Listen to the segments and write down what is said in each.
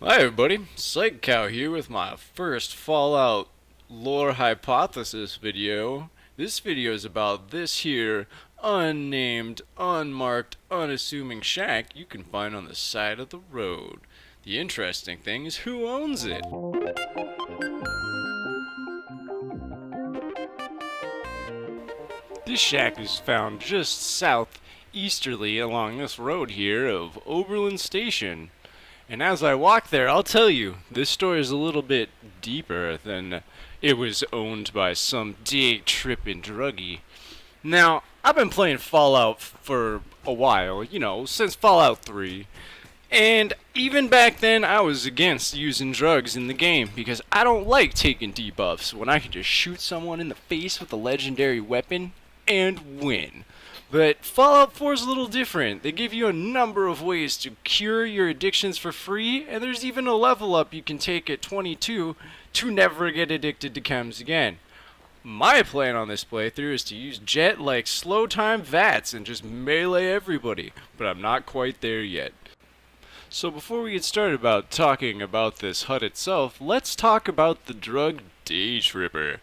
Hi everybody, Psych Cow here with my first Fallout lore hypothesis video. This video is about this here unnamed, unmarked, unassuming shack you can find on the side of the road. The interesting thing is who owns it. This shack is found just southeasterly along this road here of Oberlin Station. And as I walk there, I'll tell you, this story is a little bit deeper than it was owned by some day-tripping druggie. Now, I've been playing Fallout for a while, since Fallout 3. And even back then, I was against using drugs in the game because I don't like taking debuffs when I can just shoot someone in the face with a legendary weapon and win. But Fallout 4 is a little different. They give you a number of ways to cure your addictions for free, and there's even a level up you can take at 22 to never get addicted to chems again. My plan on this playthrough is to use Jet like slow time VATS and just melee everybody, but I'm not quite there yet. So before we get started about talking about this HUD itself, let's talk about the drug Day Tripper.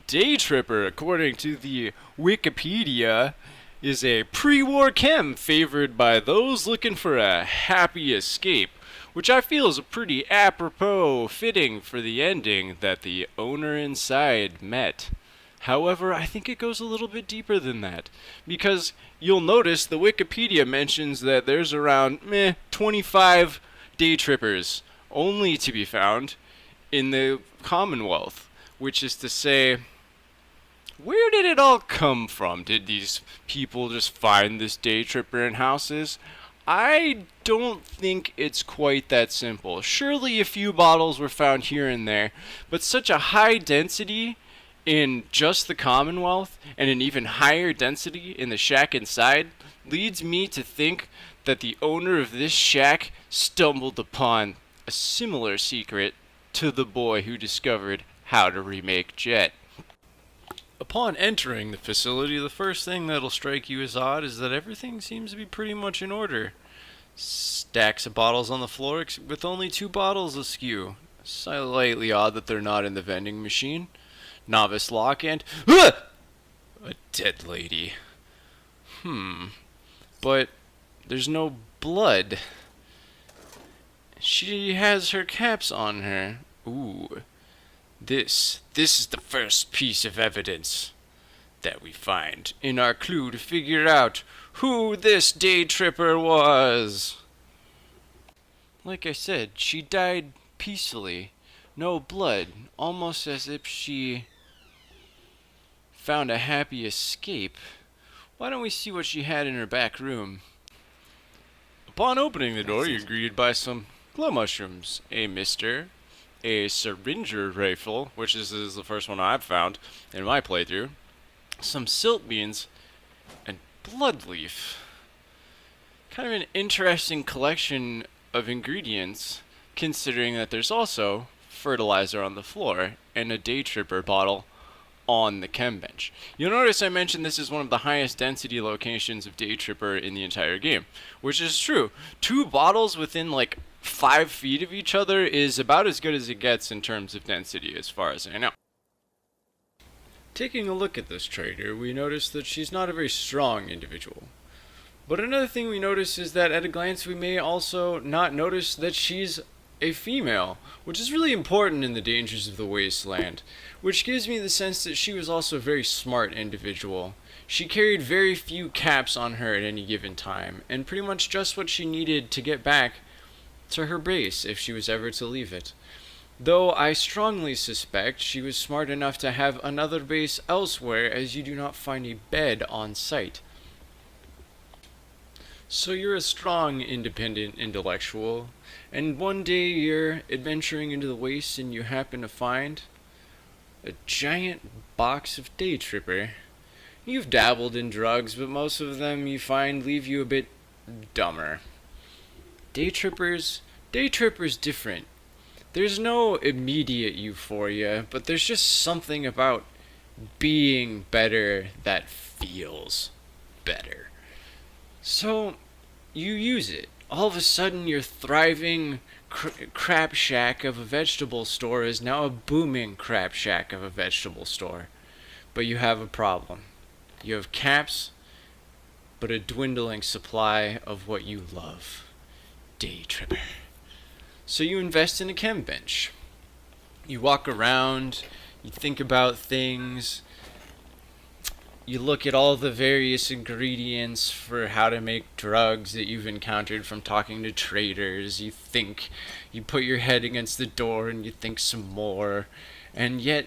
Day Tripper, according to the Wikipedia, is a pre-war chem favored by those looking for a happy escape, which I feel is a pretty apropos fitting for the ending that the owner inside met. However, I think it goes a little bit deeper than that, because you'll notice the Wikipedia mentions that there's around 25 day trippers only to be found in the Commonwealth, which is to say, where did it all come from? Did these people just find this day tripper in houses? I don't think it's quite that simple. Surely a few bottles were found here and there, but such a high density in just the Commonwealth and an even higher density in the shack inside leads me to think that the owner of this shack stumbled upon a similar secret to the boy who discovered how to remake Jet. Upon entering the facility, the first thing that'll strike you as odd is that everything seems to be pretty much in order. Stacks of bottles on the floor with only 2 bottles askew. Slightly odd that they're not in the vending machine. Novice lock and... a dead lady. But there's no blood. She has her caps on her. Ooh. This is the first piece of evidence that we find in our clue to figure out who this day tripper was. Like I said, she died peacefully. No blood. Almost as if she found a happy escape. Why don't we see what she had in her back room? Upon opening the door, you're greeted by some glow mushrooms, a mister, a syringer rifle, which is the first one I've found in my playthrough, some silt beans, and bloodleaf. Kind of an interesting collection of ingredients, considering that there's also fertilizer on the floor and a day tripper bottle on the chem bench. You'll notice I mentioned this is one of the highest density locations of day tripper in the entire game, which is true. 2 bottles within like 5 feet of each other is about as good as it gets in terms of density, as far as I know. Taking a look at this trader, we notice that she's not a very strong individual. But another thing we notice is that at a glance we may also not notice that she's a female, which is really important in the dangers of the wasteland, which gives me the sense that she was also a very smart individual. She carried very few caps on her at any given time, and pretty much just what she needed to get back to her base if she was ever to leave it. Though I strongly suspect she was smart enough to have another base elsewhere, as you do not find a bed on site. So you're a strong, independent intellectual, and one day you're adventuring into the wastes and you happen to find a giant box of day tripper. You've dabbled in drugs, but most of them you find leave you a bit dumber. Day trippers different. There's no immediate euphoria, but there's just something about being better that feels better. So, you use it. All of a sudden, you're thriving, crap shack of a vegetable store is now a booming crap shack of a vegetable store. But you have a problem. You have caps, but a dwindling supply of what you love. Day tripper. So you invest in a chem bench. You walk around, you think about things, you look at all the various ingredients for how to make drugs that you've encountered from talking to traders. You think, you put your head against the door and you think some more, and yet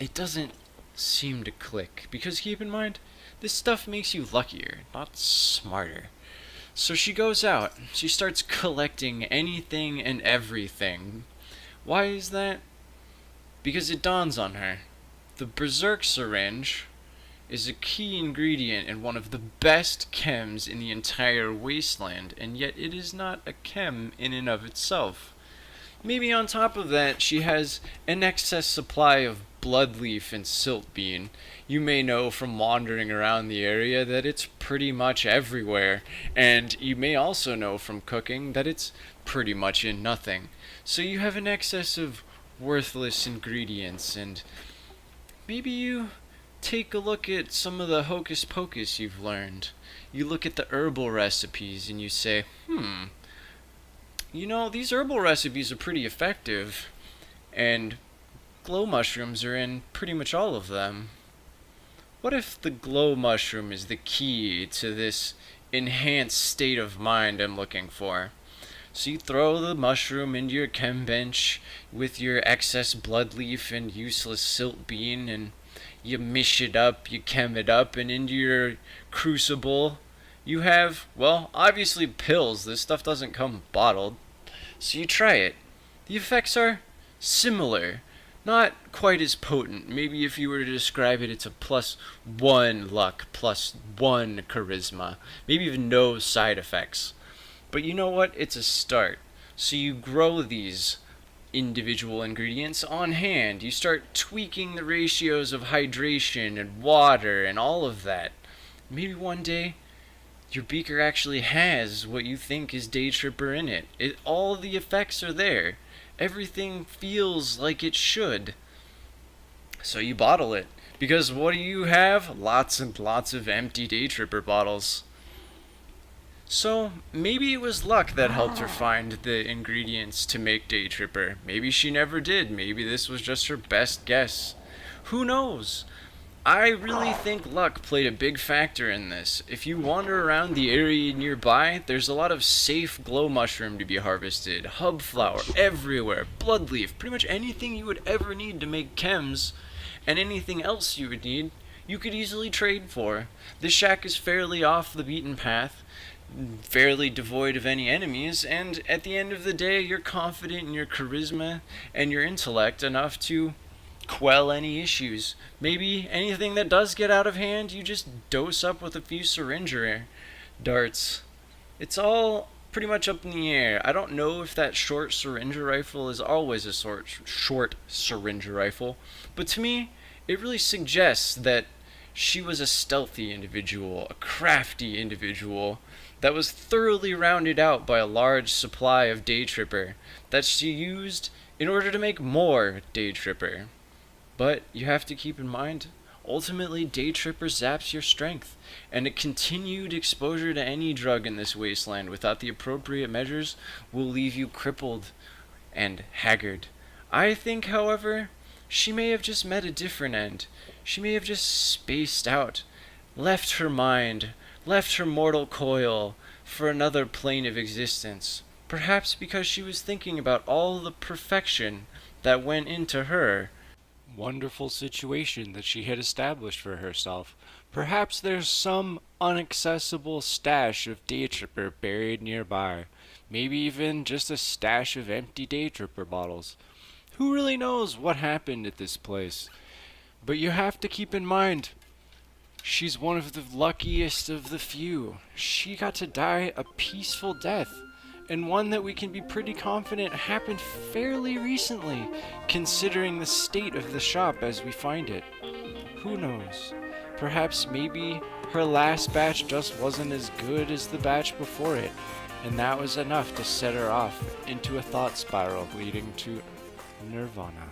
it doesn't seem to click. Because keep in mind, this stuff makes you luckier, not smarter. So she goes out, she starts collecting anything and everything. Why is that? Because it dawns on her. The Berserk syringe is a key ingredient in one of the best chems in the entire wasteland, and yet it is not a chem in and of itself. Maybe on top of that, she has an excess supply of bloodleaf and siltbean. You may know from wandering around the area that it's pretty much everywhere, and you may also know from cooking that it's pretty much in nothing. So you have an excess of worthless ingredients, and maybe you take a look at some of the hocus pocus you've learned. You look at the herbal recipes and you say, these herbal recipes are pretty effective, and glow mushrooms are in pretty much all of them. What if the glow mushroom is the key to this enhanced state of mind I'm looking for? So you throw the mushroom into your chem bench with your excess bloodleaf and useless siltbean, and you mish it up, you chem it up, and into your crucible you have, well, obviously pills. This stuff doesn't come bottled. So you try it. The effects are similar. Not quite as potent. Maybe if you were to describe it, it's a +1 luck, +1 charisma. Maybe even no side effects. But you know what? It's a start. So you grow these individual ingredients on hand. You start tweaking the ratios of hydration and water and all of that. Maybe one day your beaker actually has what you think is Day Tripper in it. All the effects are there. Everything feels like it should. So you bottle it. Because what do you have? Lots and lots of empty Day Tripper bottles. So, maybe it was luck that helped her find the ingredients to make Day Tripper. Maybe she never did. Maybe this was just her best guess. Who knows? I really think luck played a big factor in this. If you wander around the area nearby, there's a lot of safe glow mushroom to be harvested. Hub flower everywhere. Bloodleaf. Pretty much anything you would ever need to make chems, and anything else you would need, you could easily trade for. This shack is fairly off the beaten path, fairly devoid of any enemies, and at the end of the day, you're confident in your charisma and your intellect enough to quell any issues. Maybe anything that does get out of hand, you just dose up with a few syringe darts. It's all pretty much up in the air. I don't know if that short syringe rifle is always a short syringe rifle, but to me, it really suggests that she was a stealthy individual, a crafty individual, that was thoroughly rounded out by a large supply of Day Tripper that she used in order to make more Day Tripper. But you have to keep in mind, ultimately Day Tripper zaps your strength, and a continued exposure to any drug in this wasteland without the appropriate measures will leave you crippled and haggard. I think, however, she may have just met a different end. She may have just spaced out, left her mind, left her mortal coil for another plane of existence. Perhaps because she was thinking about all the perfection that went into her wonderful situation that she had established for herself. Perhaps there's some inaccessible stash of Day Tripper buried nearby. Maybe even just a stash of empty Day Tripper bottles. Who really knows what happened at this place? But you have to keep in mind, she's one of the luckiest of the few. She got to die a peaceful death, and one that we can be pretty confident happened fairly recently, considering the state of the shop as we find it. Who knows? Perhaps maybe her last batch just wasn't as good as the batch before it, And that was enough to set her off into a thought spiral leading to nirvana.